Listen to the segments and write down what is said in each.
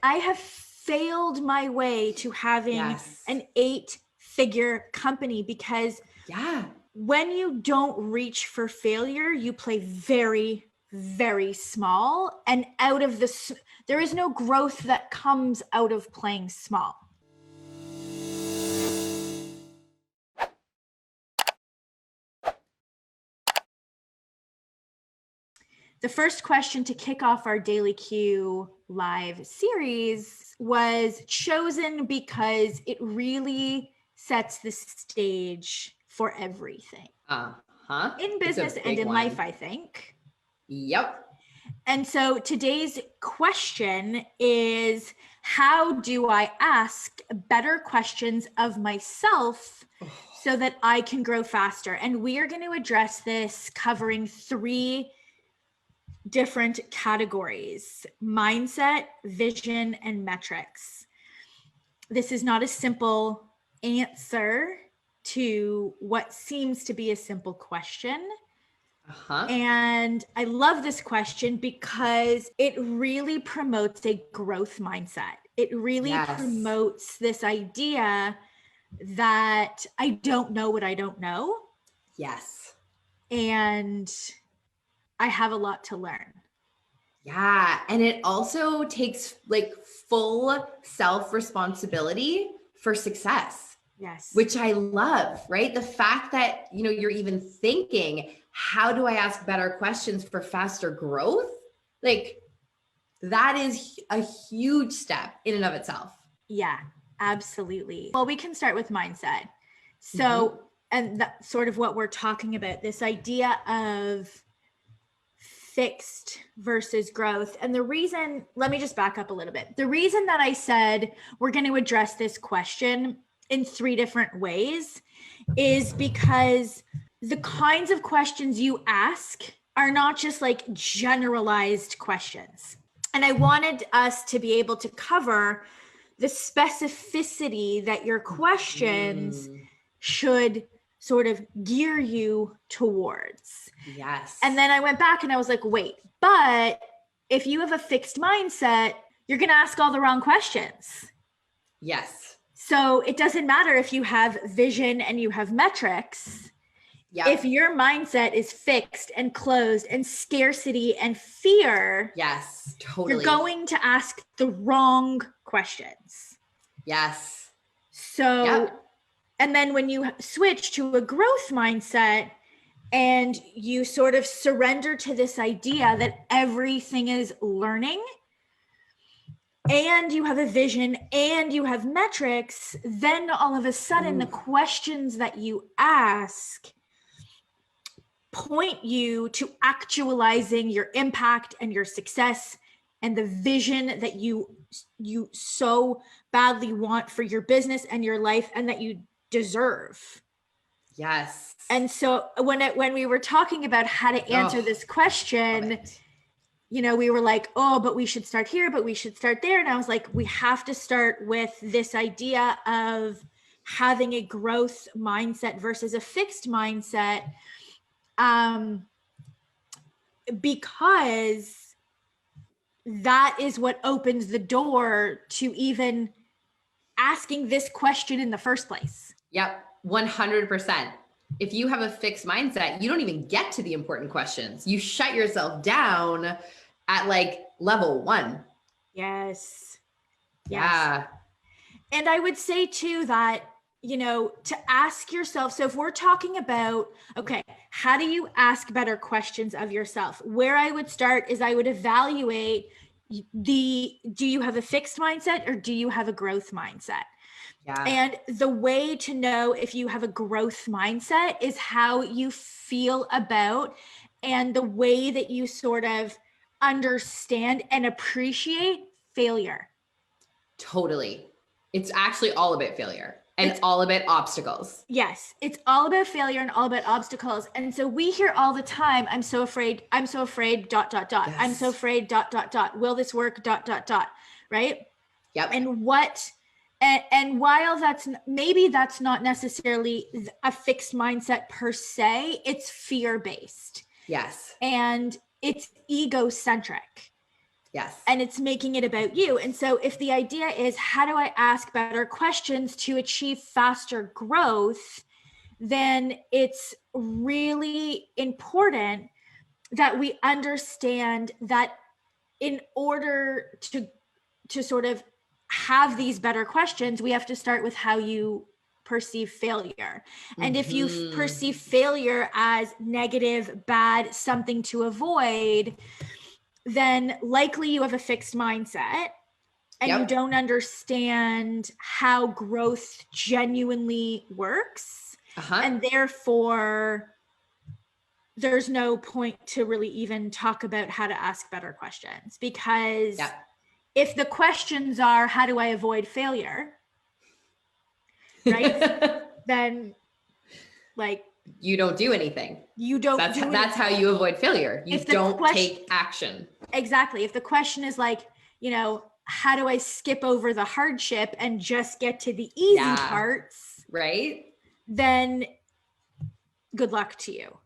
I have failed my way to having an 8-figure company because when you don't reach for failure, you play very, very small, and there is no growth that comes out of playing small. The first question to kick off our Daily Q live series was chosen because it really sets the stage for everything. In business and in life, I think. Yep. And so today's question is, how do I ask better questions of myself so that I can grow faster? And we are going to address this covering 3 different categories: mindset, vision, and metrics. This is not a simple answer to what seems to be a simple question. And I love this question because it really promotes a growth mindset. It really promotes this idea that I don't know what I don't know. Yes. And I have a lot to learn. Yeah. And it also takes like full self-responsibility for success. Yes. Which I love, right? The fact that, you're even thinking, how do I ask better questions for faster growth? Like, that is a huge step in and of itself. Yeah, absolutely. Well, we can start with mindset. So, and that's sort of what we're talking about, this idea of fixed versus growth. And the reason, let me just back up a little bit. The reason that I said we're going to address this question in 3 different ways is because the kinds of questions you ask are not just like generalized questions. And I wanted us to be able to cover the specificity that your questions should sort of gear you towards. Yes. And then I went back and I was like, wait, but if you have a fixed mindset, you're going to ask all the wrong questions. Yes. So it doesn't matter if you have vision and you have metrics. Yep. If your mindset is fixed and closed and scarcity and fear, yes, totally, you're going to ask the wrong questions. Yes. So, and then when you switch to a growth mindset and you sort of surrender to this idea that everything is learning, and you have a vision and you have metrics, then all of a sudden the questions that you ask point you to actualizing your impact and your success and the vision that you so badly want for your business and your life and that you deserve. Yes. And so when we were talking about how to answer this question, we were like, oh, but we should start here, but we should start there. And I was like, we have to start with this idea of having a growth mindset versus a fixed mindset. Because that is what opens the door to even asking this question in the first place. Yep, 100%. If you have a fixed mindset, you don't even get to the important questions. You shut yourself down at like level 1. Yes. Yeah. And I would say too that, to ask yourself, so if we're talking about, okay, how do you ask better questions of yourself? Where I would start is I would evaluate do you have a fixed mindset or do you have a growth mindset? Yeah. And the way to know if you have a growth mindset is how you feel about and the way that you sort of understand and appreciate failure. Totally. It's actually all about failure and all about obstacles. Yes, it's all about failure and all about obstacles. And so we hear all the time, I'm so afraid, yes. I'm so afraid, will this work, right? Yep. And while that's not necessarily a fixed mindset per se, it's fear-based. Yes. And it's egocentric. Yes. And it's making it about you. And so if the idea is, how do I ask better questions to achieve faster growth, then it's really important that we understand that in order to sort of have these better questions, we have to start with how you perceive failure. And if you perceive failure as negative, bad, something to avoid, then likely you have a fixed mindset and you don't understand how growth genuinely works. And therefore, there's no point to really even talk about how to ask better questions, because if the questions are, how do I avoid failure? Right? Then like, you don't do anything. You don't. That's how you avoid failure. You don't take action. Exactly. If the question is like, you know, how do I skip over the hardship and just get to the easy parts? Right. Then good luck to you.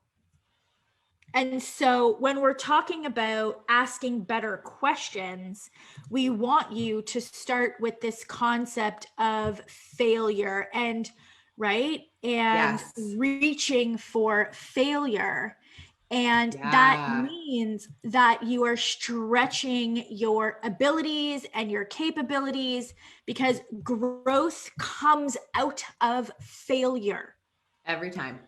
And so when we're talking about asking better questions, we want you to start with this concept of failure and reaching for failure. And that means that you are stretching your abilities and your capabilities, because growth comes out of failure. Every time.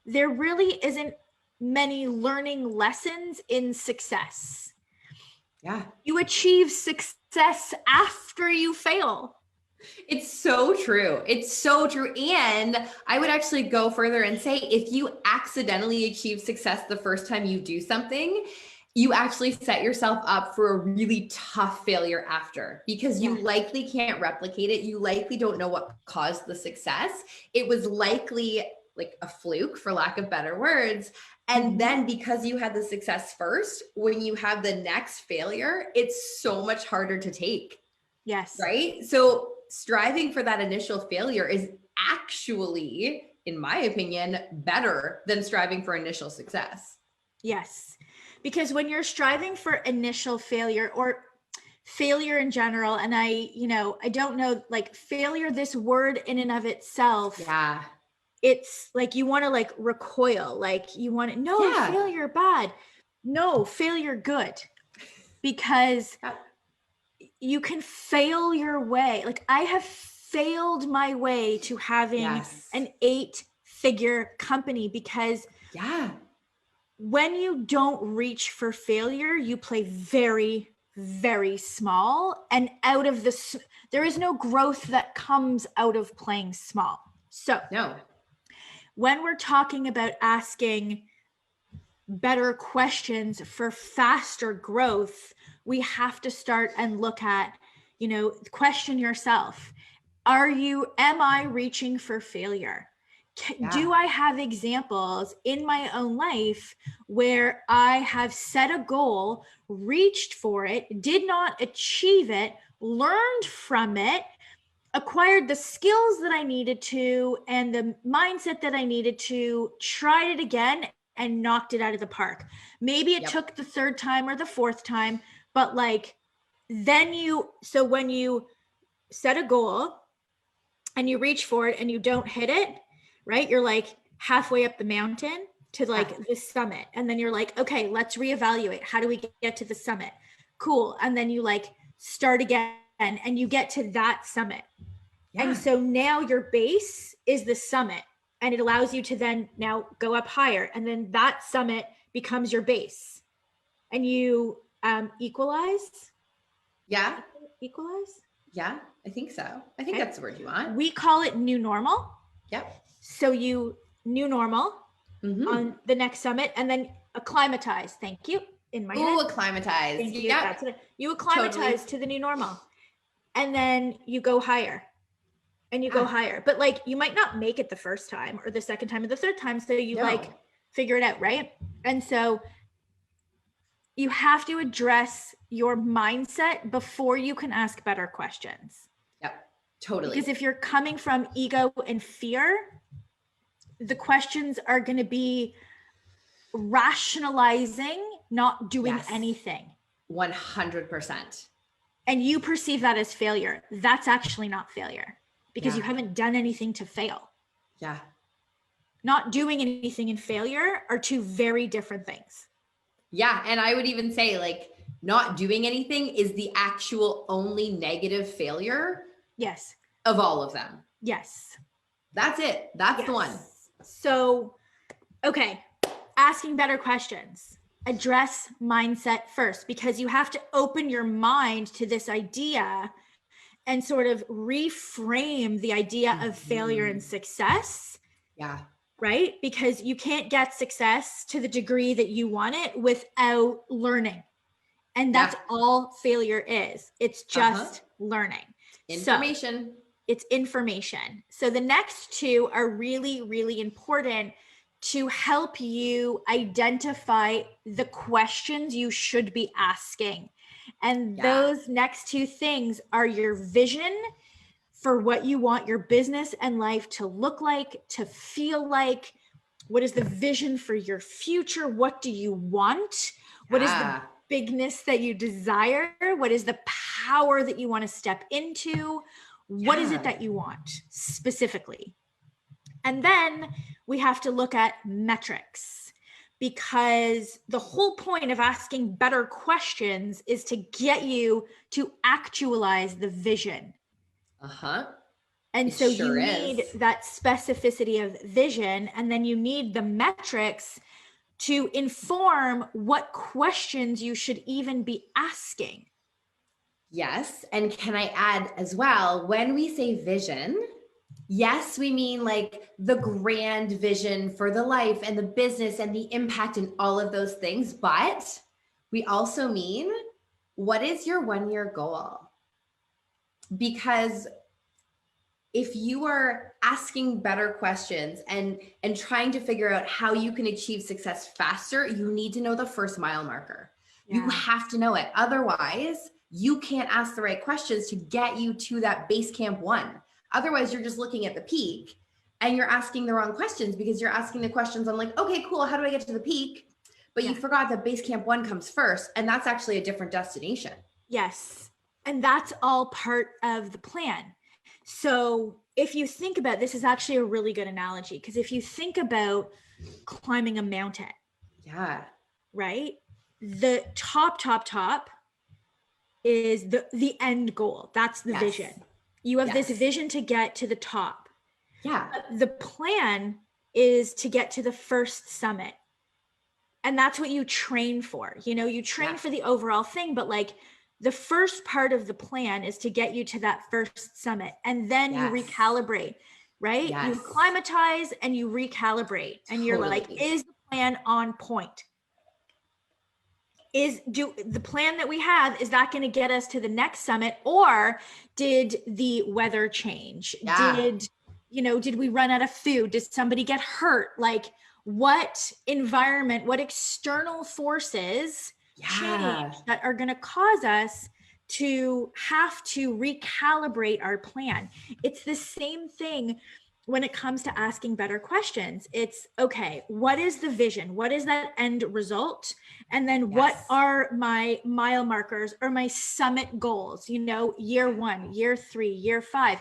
There really isn't many learning lessons in success. Yeah. You achieve success after you fail. It's so true. It's so true. And I would actually go further and say, if you accidentally achieve success the first time you do something, you actually set yourself up for a really tough failure after, because you likely can't replicate it. You likely don't know what caused the success. It was likely like a fluke, for lack of better words. And then because you had the success first, when you have the next failure, it's so much harder to take. Yes. Right? So striving for that initial failure is actually, in my opinion, better than striving for initial success. Yes. Because when you're striving for initial failure, or failure in general, and I don't know, like failure, this word in and of itself. Yeah. It's like, you want to like recoil, like you want to, failure bad. No, failure good. Because you can fail your way. Like I have failed my way to having an 8-figure company, because when you don't reach for failure, you play very, very small, and out of this, there is no growth that comes out of playing small. So when we're talking about asking better questions for faster growth, we have to start and look at, question yourself. Am I reaching for failure? Do I have examples in my own life where I have set a goal, reached for it, did not achieve it, learned from it, acquired the skills that I needed to and the mindset that I needed to, tried it again and knocked it out of the park? Maybe it took the third time or the fourth time, but like, so when you set a goal and you reach for it and you don't hit it, right? You're like halfway up the mountain to like the summit. And then you're like, okay, let's reevaluate. How do we get to the summit? Cool. And then you like start again and you get to that summit. And so now your base is the summit, and it allows you to then now go up higher. And then that summit becomes your base, and you equalize. Yeah. Equalize. Yeah, I think so. I think that's the word you want. We call it new normal. Yep. So you new normal on the next summit, and then acclimatize. Thank you. In my head. Acclimatize. Thank you. That's it. You acclimatize to the new normal, and then you go higher. And you go higher, but like you might not make it the first time or the second time or the third time. So you like figure it out, right? And so you have to address your mindset before you can ask better questions. Yep, totally. Because if you're coming from ego and fear, the questions are going to be rationalizing not doing anything. 100%. And you perceive that as failure. That's actually not failure because you haven't done anything to fail. Yeah. Not doing anything and failure are two very different things. Yeah. And I would even say like not doing anything is the actual only negative failure. Yes. Of all of them. Yes. That's it. That's the one. So, okay. Asking better questions. Address mindset first, because you have to open your mind to this idea and sort of reframe the idea of failure and success. Yeah. Right? Because you can't get success to the degree that you want it without learning. And that's all failure is. It's just learning. Information. So, it's information. So the next two are really, really important to help you identify the questions you should be asking. And those next two things are your vision for what you want your business and life to look like, to feel like. What is the vision for your future? What do you want? What is the bigness that you desire? What is the power that you want to step into? What is it that you want specifically? And then we have to look at metrics, because the whole point of asking better questions is to get you to actualize the vision. And so you need that specificity of vision, and then you need the metrics to inform what questions you should even be asking. Yes. And can I add as well, when we say vision, yes, we mean like the grand vision for the life and the business and the impact and all of those things. But we also mean, what is your 1-year goal? Because if you are asking better questions and trying to figure out how you can achieve success faster, you need to know the first mile marker. You have to know it. Otherwise, you can't ask the right questions to get you to that base camp 1. Otherwise, you're just looking at the peak and you're asking the wrong questions, because you're asking the questions on like, okay, cool, how do I get to the peak? But you forgot that base camp 1 comes first, and that's actually a different destination. Yes. And that's all part of the plan. So if you think about, this is actually a really good analogy, because if you think about climbing a mountain, right? The top is the end goal. That's the vision. You have this vision to get to the top. The plan is to get to the first summit. And that's what you train for. You know, you train for the overall thing, but like the first part of the plan is to get you to that first summit. And then you recalibrate, right? You acclimatize and you recalibrate. And you're like, is the plan on point? The plan that we have, is that going to get us to the next summit, or did the weather change? Did we run out of food? Did somebody get hurt? Like, what environment, what external forces change that are going to cause us to have to recalibrate our plan? It's the same thing when it comes to asking better questions. It's okay, what is the vision? What is that end result? And then what are my mile markers or my summit goals? You know, year 1, year 3, year 5.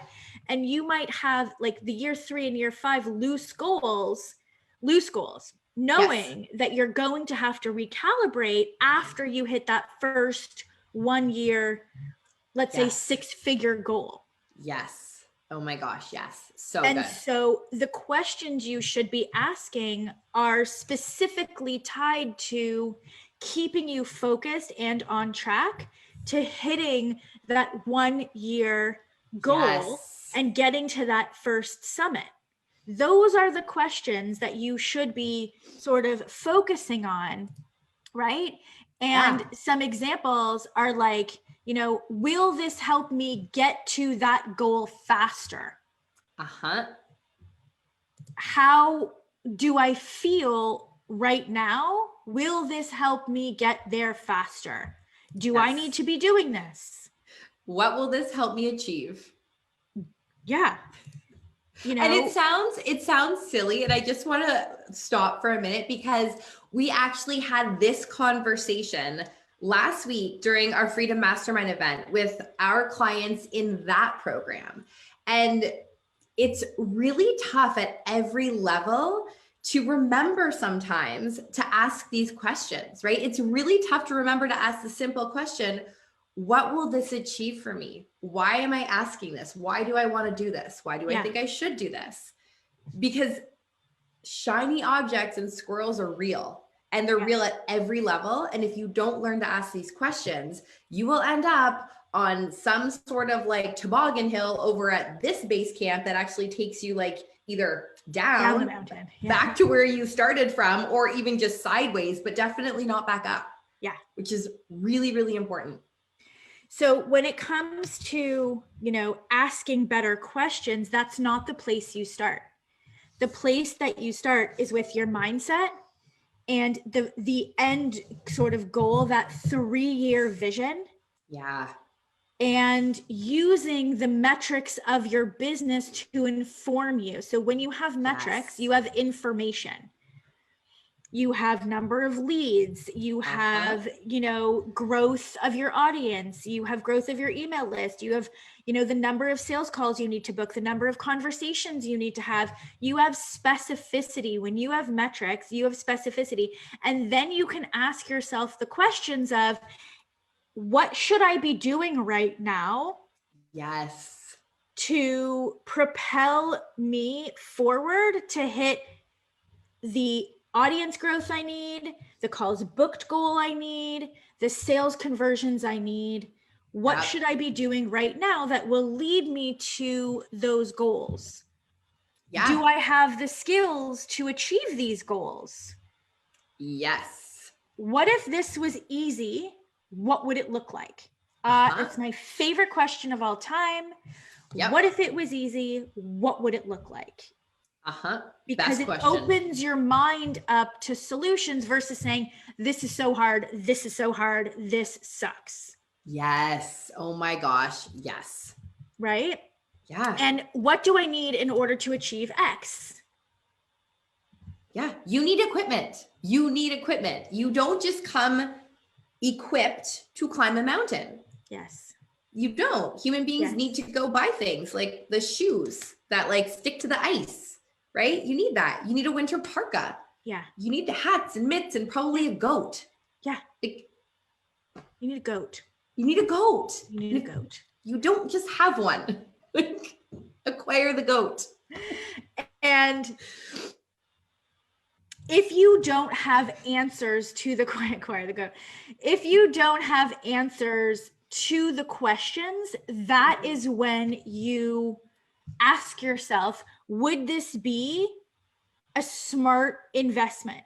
And you might have like the year 3 and year 5 loose goals, knowing that you're going to have to recalibrate after you hit that first 1 year, let's say 6-figure goal. Oh my gosh, yes. So and good. So the questions you should be asking are specifically tied to keeping you focused and on track to hitting that 1 year goal and getting to that first summit. Those are the questions that you should be sort of focusing on, right? And some examples are like, you know, will this help me get to that goal faster? How do I feel right now? Will this help me get there faster? Do I need to be doing this? What will this help me achieve? You know, and it sounds silly, and I just want to stop for a minute, because we actually had this conversation last week during our Freedom Mastermind event with our clients in that program. And it's really tough at every level to remember sometimes to ask these questions, right? It's really tough to remember to ask the simple question, what will this achieve for me? Why am I asking this? Why do I want to do this? Why do I think I should do this? Because shiny objects and squirrels are real, and they're real at every level. And if you don't learn to ask these questions, you will end up on some sort of like toboggan hill over at this base camp that actually takes you like either down the mountain, back to where you started from, or even just sideways, but definitely not back up. Yeah. Which is really, really important. So when it comes to, asking better questions, that's not the place you start. The place that you start is with your mindset and the end sort of goal, that 3-year vision. Yeah. And using the metrics of your business to inform you. So when you have metrics, you have information. You have number of leads, you have, growth of your audience, you have growth of your email list, you have, the number of sales calls you need to book, the number of conversations you need to have. You have specificity. When you have metrics, you have specificity. And then you can ask yourself the questions of, what should I be doing right now? Yes. To propel me forward to hit the audience growth I need, the calls booked goal I need, the sales conversions I need. What should I be doing right now that will lead me to those goals? Yeah. Do I have the skills to achieve these goals? Yes. What if this was easy? What would it look like? It's my favorite question of all time. Yep. What if it was easy? What would it look like? Because it opens your mind up to solutions versus saying, this is so hard, this is so hard, this sucks. Yes. Oh my gosh. Yes. Right? Yeah. And what do I need in order to achieve X? Yeah. You need equipment. You need equipment. You don't just come equipped to climb a mountain. Yes. You don't. Human beings need to go buy things like the shoes that like stick to the ice, right? You need that. You need a winter parka. Yeah. You need the hats and mitts and probably a goat. Yeah. You need a goat. You need a goat. You need a goat. You don't just have one. Acquire the goat. And if you don't have answers to the acquire the goat, if you don't have answers to the questions, that is when you ask yourself, would this be a smart investment?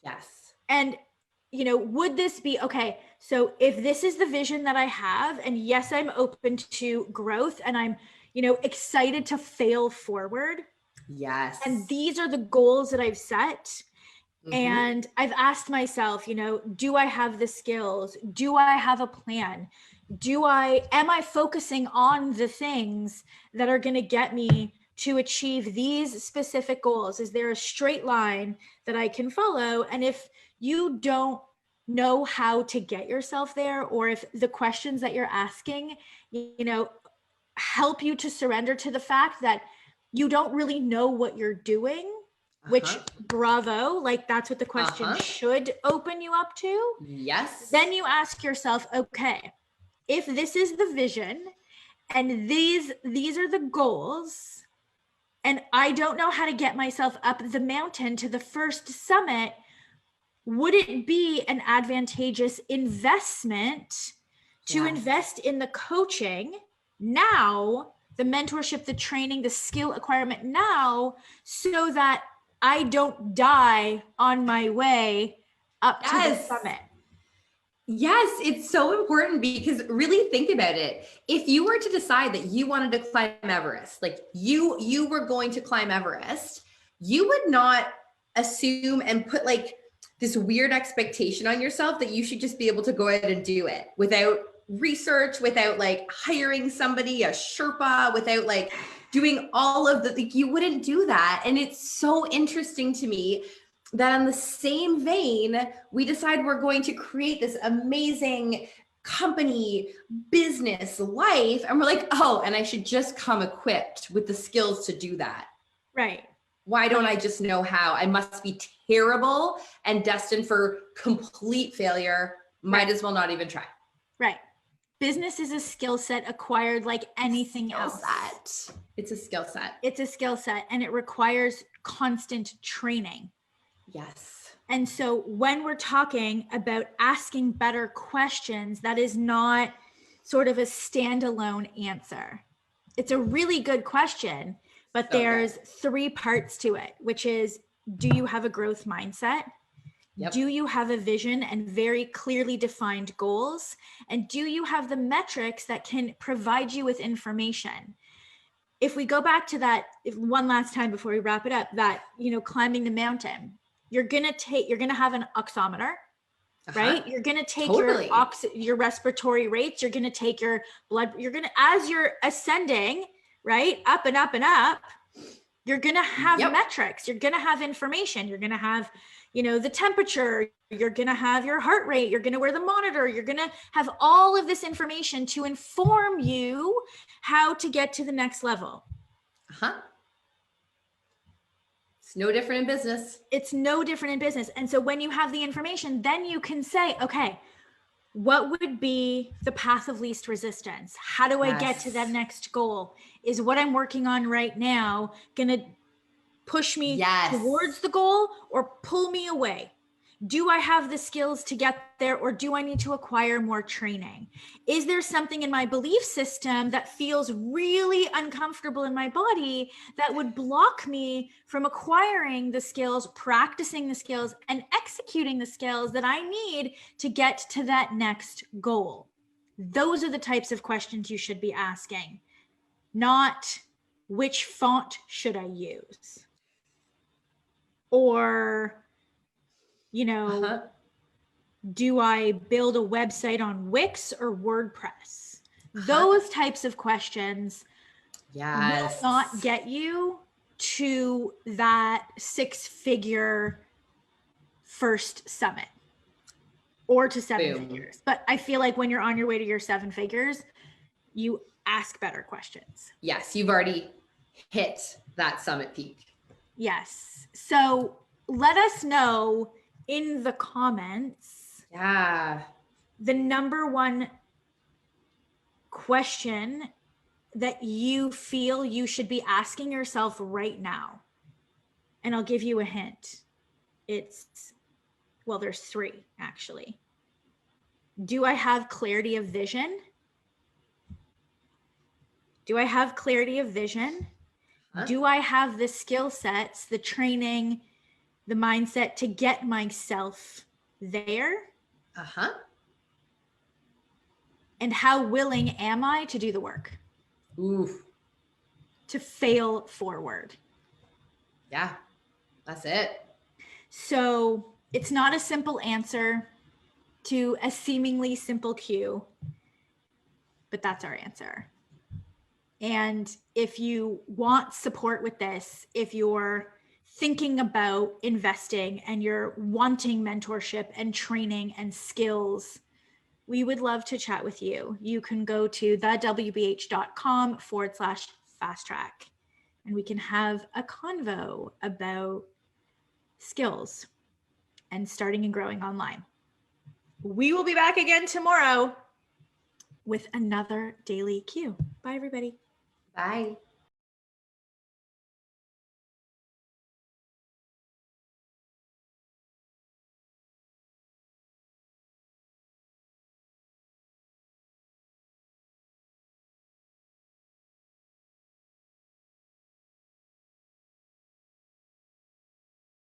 Yes. And, would this be, okay, so if this is the vision that I have, and yes, I'm open to growth and I'm, excited to fail forward. Yes. And these are the goals that I've set. And I've asked myself, do I have the skills? Do I have a plan? Am I focusing on the things that are going to get me to achieve these specific goals? Is there a straight line that I can follow? And if you don't know how to get yourself there, or if the questions that you're asking, help you to surrender to the fact that you don't really know what you're doing, which bravo, like that's what the question should open you up to. Yes. Then you ask yourself, okay, if this is the vision and these are the goals, and I don't know how to get myself up the mountain to the first summit, would it be an advantageous investment to invest in the coaching now, the mentorship, the training, the skill acquirement now, so that I don't die on my way up to the summit? Yes, it's so important, because really think about it. If you were to decide that you wanted to climb Everest, like you were going to climb Everest, you would not assume and put like this weird expectation on yourself that you should just be able to go ahead and do it without research, without like hiring somebody, a Sherpa, without like doing all of the, like, you wouldn't do that. And it's so interesting to me that in the same vein, we decide we're going to create this amazing company, business, life. And we're like, oh, and I should just come equipped with the skills to do that. Right. Why don't I just know how? I must be terrible and destined for complete failure. Might as well not even try. Right. Business is a skill set acquired like anything else. It's a skill set. It's a skill set, and it requires constant training. Yes. And so when we're talking about asking better questions, that is not sort of a standalone answer. It's a really good question, but there's 3 parts to it, which is, do you have a growth mindset? Yep. Do you have a vision and very clearly defined goals? And do you have the metrics that can provide you with information? If we go back to that one last time before we wrap it up, that, climbing the mountain, you're going to have an oximeter, right? You're going to take your respiratory rates. You're going to take your blood. As you're ascending, right? Up and up and up, you're going to have metrics. You're going to have information. You're going to have, the temperature. You're going to have your heart rate. You're going to wear the monitor. You're going to have all of this information to inform you how to get to the next level. It's no different in business. It's no different in business. And so when you have the information, then you can say, okay, what would be the path of least resistance? How do I get to that next goal? Is what I'm working on right now going to push me towards the goal or pull me away? Do I have the skills to get there, or do I need to acquire more training? Is there something in my belief system that feels really uncomfortable in my body that would block me from acquiring the skills, practicing the skills, and executing the skills that I need to get to that next goal? Those are the types of questions you should be asking, not which font should I use? Or, do I build a website on Wix or WordPress? Those types of questions will not get you to that 6-figure first summit or to 7 figures. But I feel like when you're on your way to your 7 figures, you ask better questions. Yes, you've already hit that summit peak. Yes. So let us know in the comments. The number one question that you feel you should be asking yourself right now. And I'll give you a hint. There's 3 actually. Do I have clarity of vision? Do I have clarity of vision? Do I have the skill sets, the training, the mindset to get myself there? And how willing am I to do the work? To fail forward. Yeah, that's it. So it's not a simple answer to a seemingly simple cue, but that's our answer. And if you want support with this, if you're thinking about investing and you're wanting mentorship and training and skills, we would love to chat with you. You can go to thewbh.com/fast track, and we can have a convo about skills and starting and growing online. We will be back again tomorrow with another daily Q. Bye, everybody. Bye.